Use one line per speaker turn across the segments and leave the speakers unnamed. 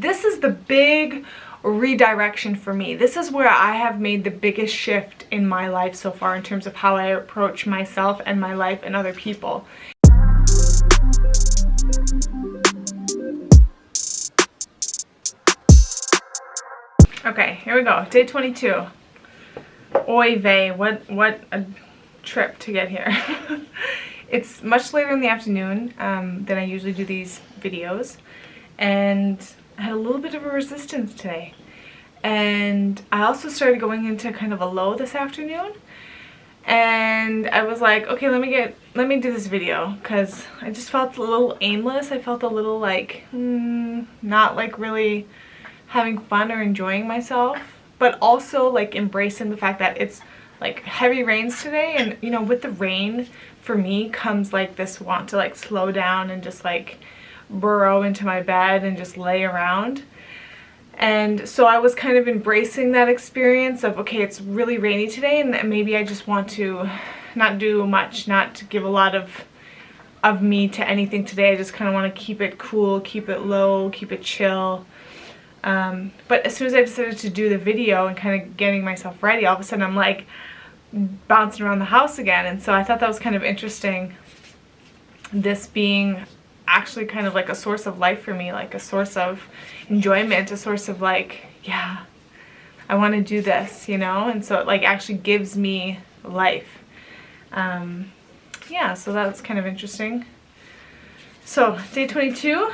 this is the big redirection for me. This is where I have made the biggest shift in my life so far in terms of how I approach myself and my life and other people. Okay, here we go. Day 22. Oy vey, what a trip to get here. It's much later in the afternoon than I usually do these videos, and I had a little bit of a resistance today. And I also started going into kind of a low this afternoon, and I was like, okay, let me do this video, because I just felt a little aimless. I felt a little like not like really having fun or enjoying myself, but also like embracing the fact that it's like heavy rains today, and you know, with the rain for me comes like this want to like slow down and just like burrow into my bed and just lay around. And so I was kind of embracing that experience of, okay, it's really rainy today, and maybe I just want to not do much, not to give a lot of me to anything today. I just kind of want to keep it cool, keep it low, keep it chill. But as soon as I decided to do the video and kind of getting myself ready, all of a sudden I'm like bouncing around the house again. And so I thought that was kind of interesting, this being actually kind of like a source of life for me, like a source of enjoyment, a source of like, yeah, I want to do this, you know? And so it like actually gives me life. Yeah, so that's kind of interesting. So day 22.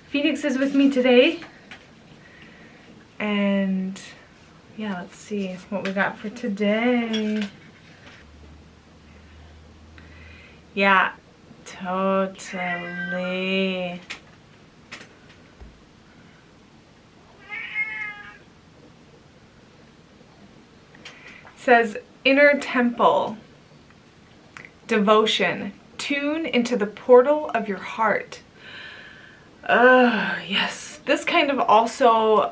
Phoenix is with me today, and yeah, let's see what we got for today. Yeah, totally. It says inner temple, devotion, tune into the portal of your heart. Yes, this kind of also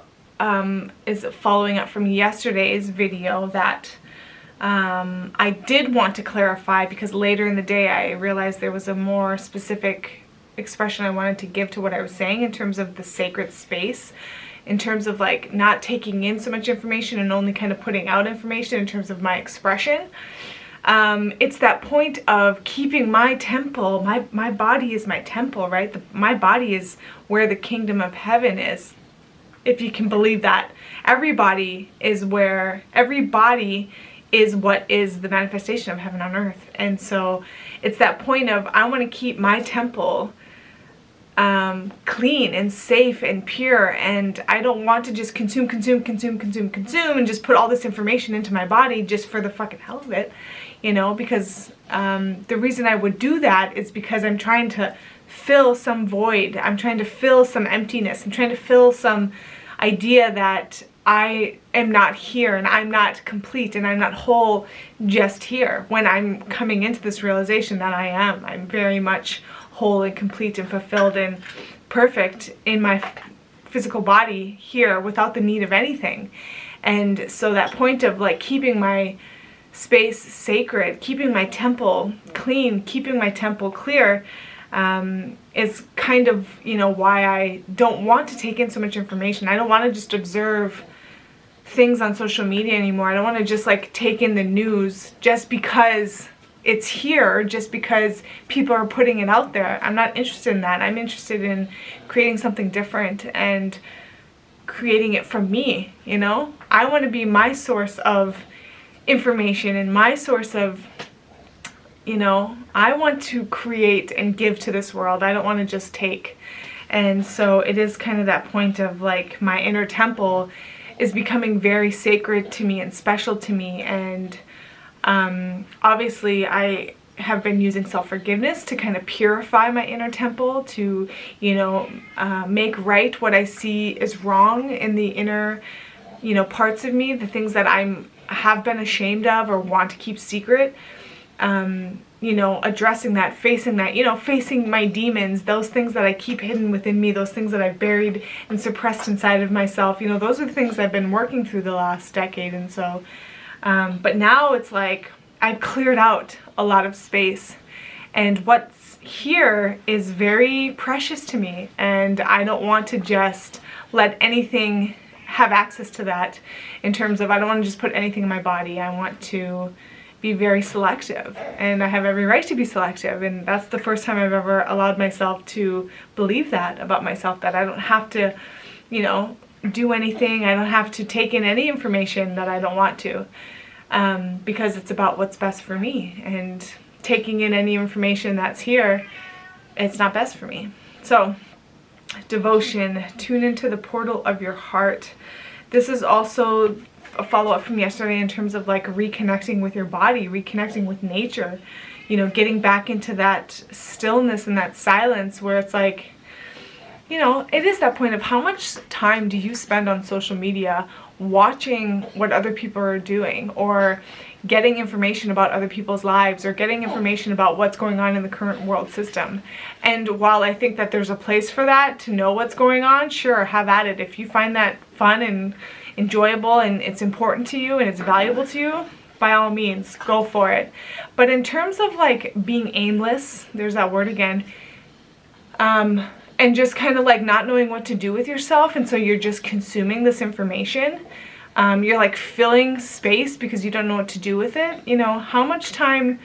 is following up from yesterday's video that I did want to clarify, because later in the day I realized there was a more specific expression I wanted to give to what I was saying in terms of the sacred space, in terms of like not taking in so much information and only kind of putting out information in terms of my expression. It's that point of keeping my temple, my body is my temple, right? My body is where the kingdom of heaven is, if you can believe that. Everybody is what is the manifestation of heaven on earth. And so it's that point of, I want to keep my temple clean and safe and pure, and I don't want to just consume and just put all this information into my body just for the fucking hell of it, you know, because the reason I would do that is because I'm trying to fill some void. I'm trying to fill some emptiness. I'm trying to fill some idea that I am not here and I'm not complete and I'm not whole just here, when I'm coming into this realization that I am. I'm very much whole and complete and fulfilled and perfect in my physical body here without the need of anything. And so that point of like keeping my space sacred, keeping my temple clean, keeping my temple clear, is kind of, you know, why I don't want to take in so much information. I don't want to just observe things on social media anymore. I don't want to just like take in the news just because it's here, just because people are putting it out there. I'm not interested in that. I'm interested in creating something different and creating it from me, you know? I want to be my source of information and my source of, you know, I want to create and give to this world. I don't want to just take. And so it is kind of that point of like my inner temple is becoming very sacred to me and special to me. And obviously I have been using self-forgiveness to kind of purify my inner temple, to, you know, make right what I see is wrong in the inner, you know, parts of me, the things that have been ashamed of or want to keep secret. You know, addressing that, facing that, you know, facing my demons, those things that I keep hidden within me, those things that I've buried and suppressed inside of myself, you know, those are the things I've been working through the last decade. And so, but now it's like I've cleared out a lot of space, and what's here is very precious to me, and I don't want to just let anything have access to that, in terms of I don't want to just put anything in my body. I want to be very selective, and I have every right to be selective, and that's the first time I've ever allowed myself to believe that about myself, that I don't have to, you know, do anything. I don't have to take in any information that I don't want to, because it's about what's best for me, and taking in any information that's here, it's not best for me. So devotion, tune into the portal of your heart. This is also a follow-up from yesterday in terms of like reconnecting with your body, reconnecting with nature, you know, getting back into that stillness and that silence where it's like, you know, it is that point of how much time do you spend on social media watching what other people are doing, or getting information about other people's lives, or getting information about what's going on in the current world system. And while I think that there's a place for that, to know what's going on, sure, have at it. If you find that fun and enjoyable and it's important to you and it's valuable to you, by all means, go for it. But in terms of like being aimless, there's that word again, and just kind of like not knowing what to do with yourself, and so you're just consuming this information. You're like filling space because you don't know what to do with it. You know, how much time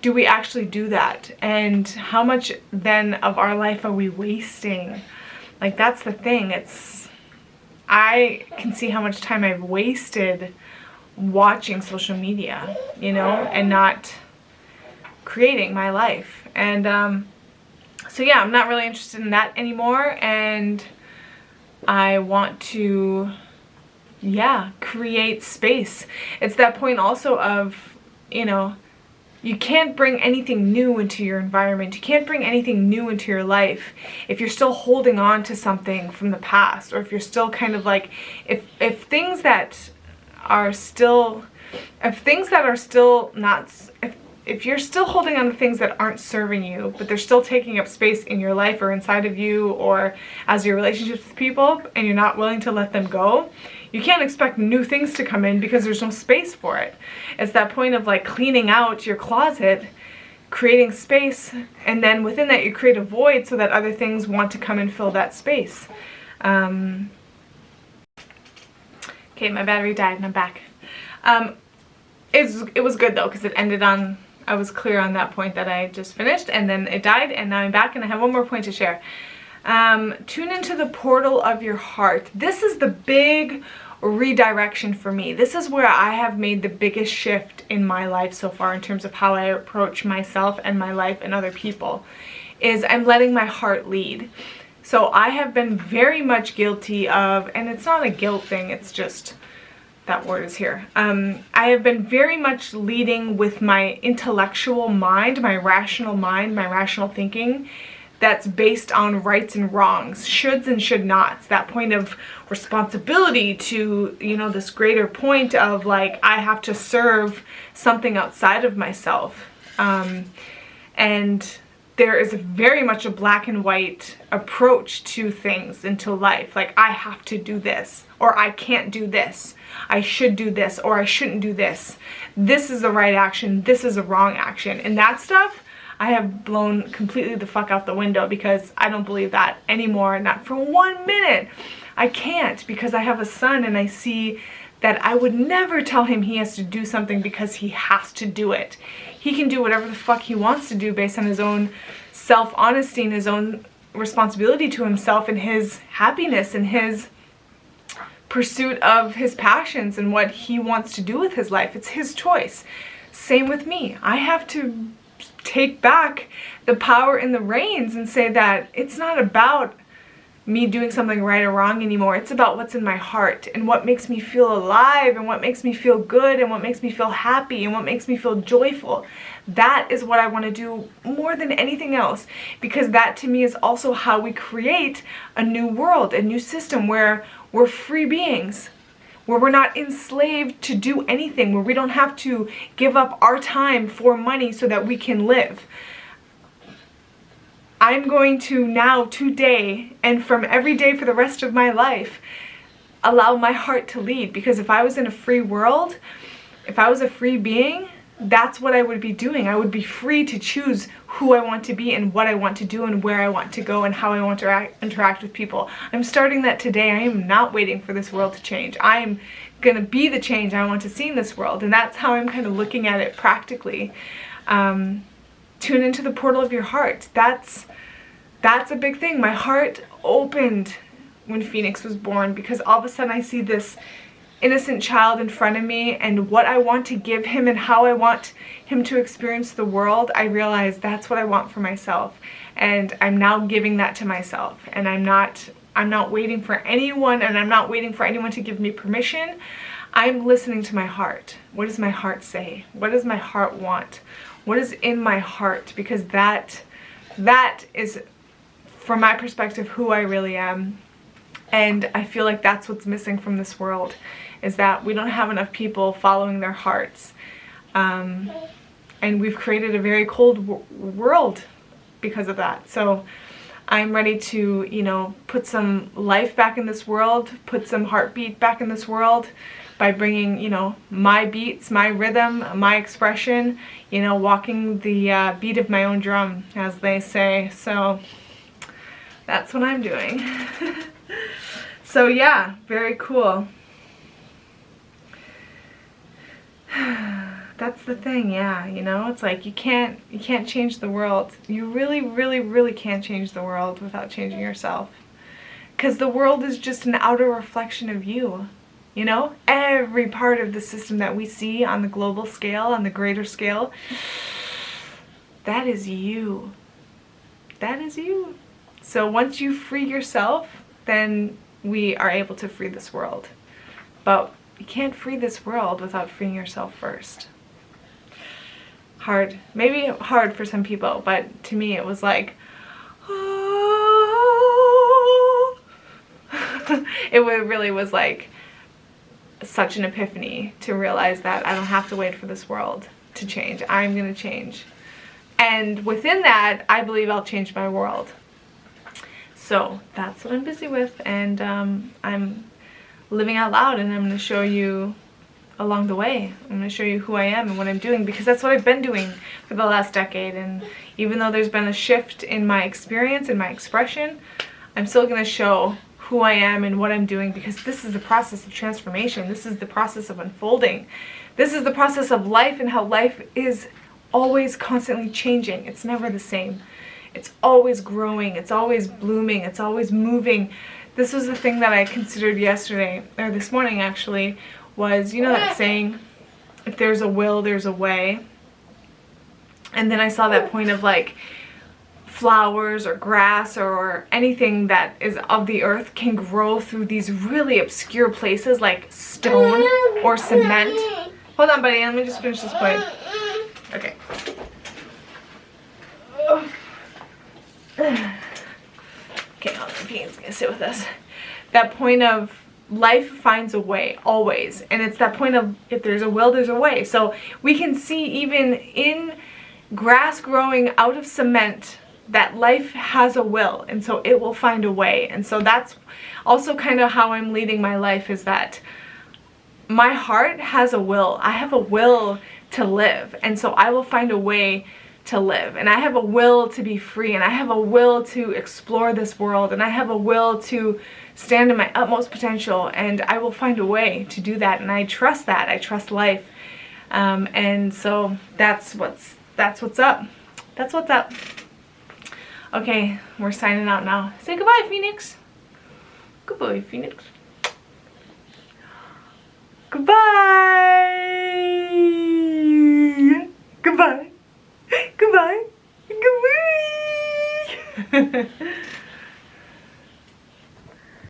do we actually do that? And how much then of our life are we wasting? Like, that's the thing. I can see how much time I've wasted watching social media, you know, and not creating my life. And so yeah, I'm not really interested in that anymore, and I want to, yeah, create space. It's that point also of, you know, you can't bring anything new into your environment. You can't bring anything new into your life if you're still holding on to something from the past, or if you're still kind of like, if things that are still, if you're still holding on to things that aren't serving you, but they're still taking up space in your life or inside of you or as your relationships with people, and you're not willing to let them go, you can't expect new things to come in because there's no space for it. It's that point of like cleaning out your closet, creating space, and then within that you create a void so that other things want to come and fill that space. Okay, my battery died and I'm back. It was good though, because it ended on, I was clear on that point that I just finished, and then it died, and now I'm back and I have one more point to share. Tune into the portal of your heart. This is the big redirection for me. This is where I have made the biggest shift in my life so far in terms of how I approach myself and my life and other people, is I'm letting my heart lead. So I have been very much guilty of, and it's not a guilt thing, it's just, that word is here. I have been very much leading with my intellectual mind, my rational thinking, that's based on rights and wrongs, shoulds and should nots, that point of responsibility to, you know, this greater point of like, I have to serve something outside of myself. And there is very much a black and white approach to things, into life. Like, I have to do this, or I can't do this. I should do this, or I shouldn't do this. This is the right action, this is a wrong action. And that stuff, I have blown completely the fuck out the window, because I don't believe that anymore, not for 1 minute. I can't, because I have a son and I see that I would never tell him he has to do something because he has to do it. He can do whatever the fuck he wants to do based on his own self-honesty and his own responsibility to himself and his happiness and his pursuit of his passions and what he wants to do with his life. It's his choice. Same with me. I have to take back the power in the reins and say that it's not about me doing something right or wrong anymore. It's about what's in my heart and what makes me feel alive and what makes me feel good and what makes me feel happy and what makes me feel joyful. That is what I want to do more than anything else, because that to me is also how we create a new world, a new system where we're free beings, where we're not enslaved to do anything, where we don't have to give up our time for money so that we can live. I'm going to now, today, and from every day for the rest of my life, allow my heart to lead. Because if I was in a free world, if I was a free being, that's what I would be doing. I would be free to choose who I want to be and what I want to do and where I want to go and how I want to interact with people. I'm starting that today. I am not waiting for this world to change. I'm gonna be the change I want to see in this world, and that's how I'm kind of looking at it practically. Tune into the portal of your heart. That's a big thing. My heart opened when Phoenix was born, because all of a sudden I see this innocent child in front of me, and what I want to give him and how I want him to experience the world, I realize that's what I want for myself, and I'm now giving that to myself. And I'm not waiting for anyone, and I'm not waiting for anyone to give me permission. I'm listening to my heart. What does my heart say? What does my heart want? What is in my heart? Because that is, from my perspective, who I really am. And I feel like that's what's missing from this world, is that we don't have enough people following their hearts. And we've created a very cold world because of that. So I'm ready to, you know, put some life back in this world, put some heartbeat back in this world by bringing, you know, my beats, my rhythm, my expression, you know, walking the beat of my own drum, as they say. So that's what I'm doing. So yeah, very cool. That's the thing, yeah, you know, it's like you can't change the world. You really can't change the world without changing yourself. Because the world is just an outer reflection of you, you know? Every part of the system that we see on the global scale, on the greater scale, that is you. That is you. So once you free yourself, then we are able to free this world. But you can't free this world without freeing yourself first. Hard. Maybe hard for some people, but to me it was like, oh. It really was like such an epiphany to realize that I don't have to wait for this world to change. I'm gonna change. And within that, I believe I'll change my world. So that's what I'm busy with, and I'm living out loud, and I'm going to show you along the way. I'm going to show you who I am and what I'm doing, because that's what I've been doing for the last decade. And even though there's been a shift in my experience and my expression, I'm still going to show who I am and what I'm doing, because this is the process of transformation. This is the process of unfolding. This is the process of life, and how life is always constantly changing. It's never the same. It's always growing, it's always blooming, it's always moving. This was the thing that I considered yesterday, or this morning actually, was, you know that saying, if there's a will, there's a way. And then I saw that point of like, flowers or grass or anything that is of the earth can grow through these really obscure places like stone or cement. Hold on, buddy, let me just finish this point. Okay. Okay, I'll see if he's gonna sit with us. That point of life finds a way, always. And it's that point of, if there's a will, there's a way. So we can see even in grass growing out of cement that life has a will, and so it will find a way. And so that's also kind of how I'm leading my life, is that my heart has a will. I have a will to live, and so I will find a way to live, and I have a will to be free, and I have a will to explore this world, and I have a will to stand in my utmost potential, and I will find a way to do that. And I trust that. I trust life. And so that's what's up. That's what's up. Okay, we're signing out now. Say goodbye, Phoenix. Goodbye, Phoenix. Goodbye. Goodbye. Goodbye. Goodbye.